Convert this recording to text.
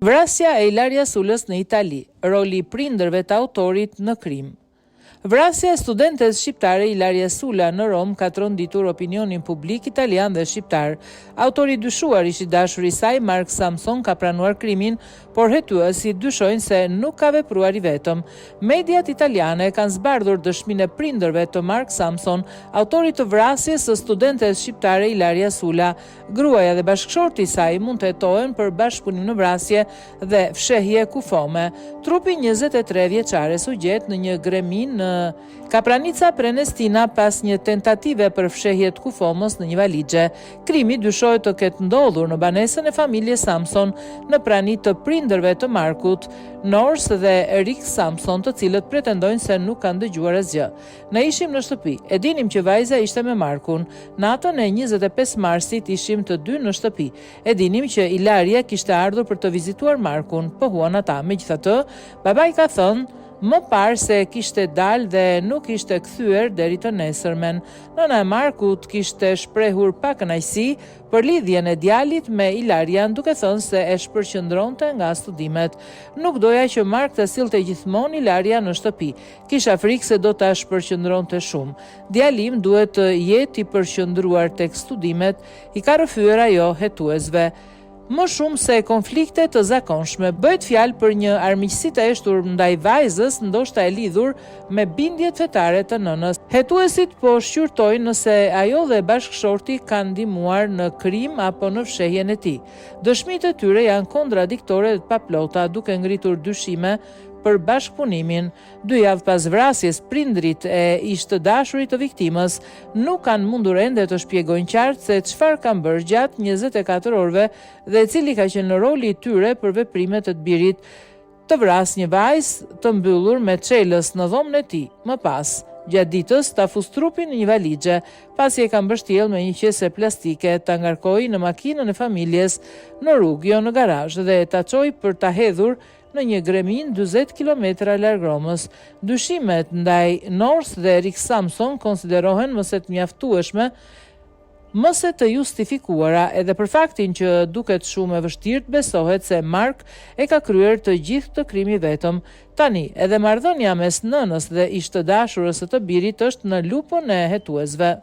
Vrasja e Ilaria Sulës në Itali, roli i prindërve të autorit në krim. Vrasja e studentes shqiptare Ilaria Sula në Rom ka tronditur opinionin publik italian dhe shqiptar. Autori dyshuar ish i dashuri i saj, Mark Samson, ka pranuar krimin, por hetuesi dyshojnë se nuk ka vepruar i vetëm. Mediat italiane kanë zbardhur dëshminë e prindërve të Mark Samson, autorit të vrasjes së studentes shqiptare Ilaria Sula. Gruaja dhe bashkëshorti i saj mund të hetohen për bashkëpunim në vrasje dhe fshehje kufome. Trupi 23 vjeçares u gjet në një gremin në Kapranica Prenestina pas një tentative për fshehje të kufomës në një valixhe. Krimi dyshohet të ketë ndodhur në banesën e familjes Samson në prani të prindërve të Markut, Nors dhe Rick Samson, të cilët pretendojnë se nuk kanë dëgjuar asgjë. Ne ishim në shtëpi, e dinim që vajza ishte me Markun. Natën e 25 marsit ishim të dy në shtëpi. E dinim që Ilaria kishte ardhur për të vizituar Markun, pohuan ata. Megjithatë, babai ka thënë më parë se kishte dalë dhe nuk ishte kthyer deri të nesërmen. Nëna e Markut kishte shprehur pa kënaqësi për lidhjen e djalit me Ilarian, duke thënë se e shpërqendronte nga studimet. Nuk doja që Mark të sillte gjithmonë Ilaria në shtëpi. Kisha frikë se do ta shpërqendronte shumë. Djali im duhet të jetë i përqendruar tek studimet, i ka rrëfyer ajo hetuesve. Më shumë se konflikte të zakonshme, bëhet fjalë për një armiqësi të eshtur ndaj vajzës, ndoshta e lidhur me bindjet fetare të nënës. Hetuesit po shqyrtojnë nëse ajo dhe bashkëshorti kanë ndihmuar në krim apo në fshehjen e tij. Dëshmitë e tyre janë kontradiktore dhe të paplota, duke ngritur dyshime për bashkëpunimin. 2 javë pas vrasjes, prindrit e ish të dashurit të viktimës nuk kanë mundur ende të shpjegojnë qartë se çfarë kanë bërë gjatë 24 orëve dhe cili ka qenë roli i tyre për veprimet e të birit të vras një vajzë të mbyllur me çelës në dhomën e tij. Më pas, gjatë ditës, ta fus trupin në një valixhe, pasi e ka mbështjellë me një qese plastike, ta ngarkoi në makinën e familjes në rrugë, jo në garazh, dhe ta çoi për ta hedhur në një gremin 40 kilometra larg Romës. Dyshimet ndaj Nors dhe Rick Samson konsiderohen mëse të mjaftueshme, mëse të justifikuara, edhe për faktin që duket shumë e vështirë të besohet se Mark e ka kryer të gjithë të krimi vetëm. Tani, edhe marrëdhënia mes nënës dhe ish të dashurës së të birit është në lupën e hetuesve.